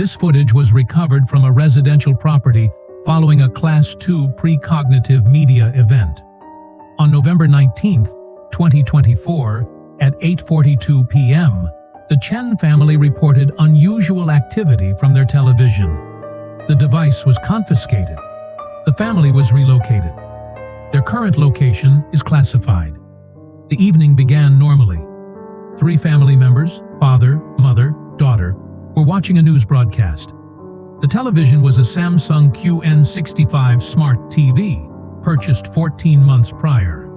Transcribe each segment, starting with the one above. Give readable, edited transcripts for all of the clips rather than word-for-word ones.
This footage was recovered from a residential property following a Class 2 precognitive media event. On November 19, 2024, at 8:42 p.m., the Chen family reported unusual activity from their television. The device was confiscated. The family was relocated. Their current location is classified. The evening began normally. 3 family members, father, mother, daughter, were watching a news broadcast. The television was a Samsung QN65 Smart TV, purchased 14 months prior.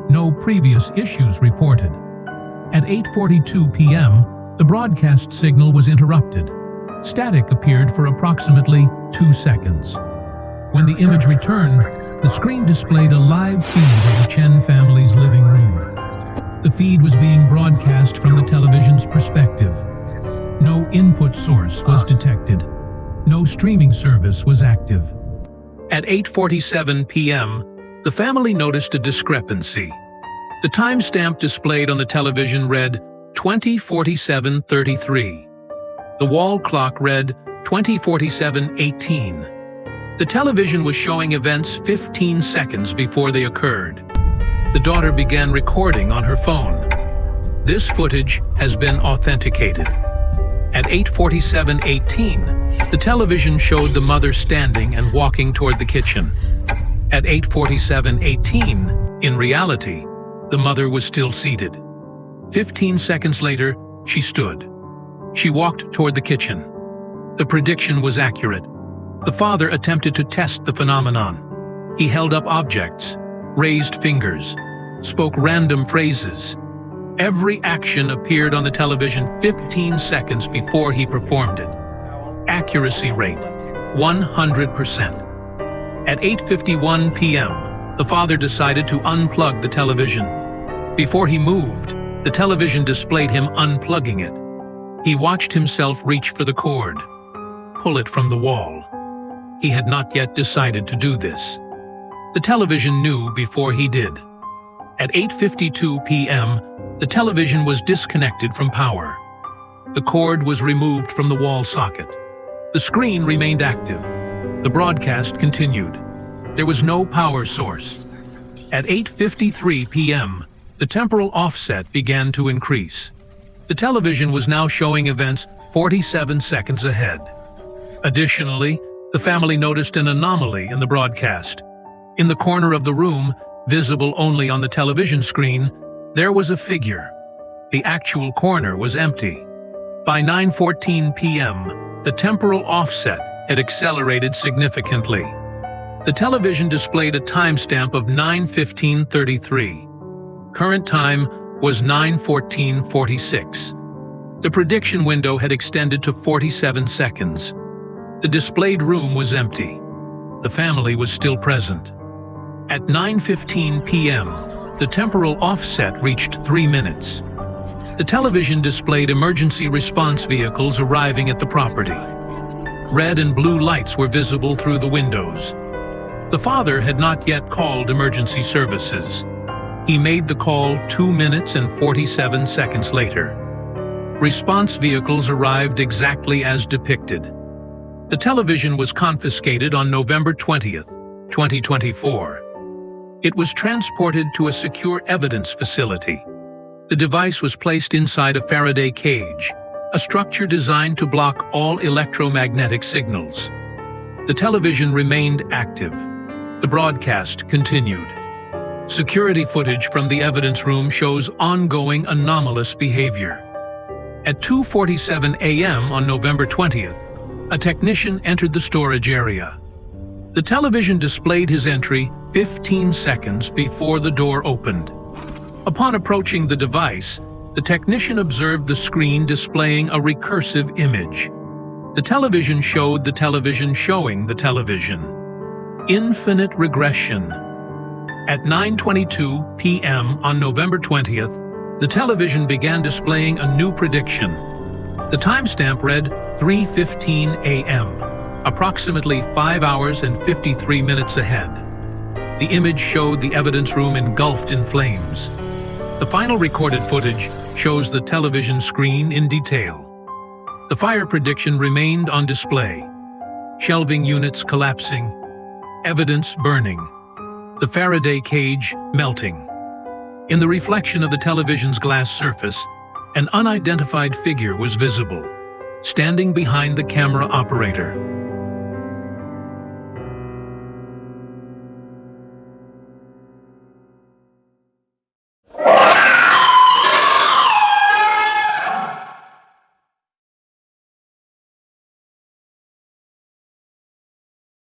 No previous issues reported. At 8:42 p.m., the broadcast signal was interrupted. Static appeared for approximately 2 seconds. When the image returned, the screen displayed a live feed of the Chen family's living room. The feed was being broadcast from the television's perspective. No input source was detected. No streaming service was active. At 8:47 p.m., the family noticed a discrepancy. The timestamp displayed on the television read 20:47:33. The wall clock read 20:47:18. The television was showing events 15 seconds before they occurred. The daughter began recording on her phone. This footage has been authenticated. At 8:47:18, the television showed the mother standing and walking toward the kitchen. At 8:47:18, in reality, the mother was still seated. 15 seconds later, she stood. She walked toward the kitchen. The prediction was accurate. The father attempted to test the phenomenon. He held up objects, raised fingers, spoke random phrases. Every action appeared on the television 15 seconds before he performed it. Accuracy rate, 100%. At 8:51 p.m., the father decided to unplug the television. Before he moved, the television displayed him unplugging it. He watched himself reach for the cord, pull it from the wall. He had not yet decided to do this. The television knew before he did. At 8:52 p.m., the television was disconnected from power. The cord was removed from the wall socket. The screen remained active. The broadcast continued. There was no power source. At 8:53 p.m., the temporal offset began to increase. The television was now showing events 47 seconds ahead. Additionally, the family noticed an anomaly in the broadcast. In the corner of the room, visible only on the television screen, there was a figure. The actual corner was empty. By 9:14 p.m., the temporal offset had accelerated significantly. The television displayed a timestamp of 9:15:33. Current time was 9:14:46. The prediction window had extended to 47 seconds. The displayed room was empty. The family was still present. At 9:15 p.m., the temporal offset reached 3 minutes. The television displayed emergency response vehicles arriving at the property. Red and blue lights were visible through the windows. The father had not yet called emergency services. He made the call 2 minutes and 47 seconds later. Response vehicles arrived exactly as depicted. The television was confiscated on November 20th, 2024. It was transported to a secure evidence facility. The device was placed inside a Faraday cage, a structure designed to block all electromagnetic signals. The television remained active. The broadcast continued. Security footage from the evidence room shows ongoing anomalous behavior. At 2:47 a.m. on November 20th, a technician entered the storage area. The television displayed his entry 15 seconds before the door opened. Upon approaching the device, the technician observed the screen displaying a recursive image. The television showed the television showing the television. Infinite regression. At 9:22 p.m. on November 20th, the television began displaying a new prediction. The timestamp read 3:15 a.m., approximately 5 hours and 53 minutes ahead. The image showed the evidence room engulfed in flames. The final recorded footage shows the television screen in detail. The fire prediction remained on display. Shelving units collapsing, evidence burning, the Faraday cage melting. In the reflection of the television's glass surface, an unidentified figure was visible, standing behind the camera operator.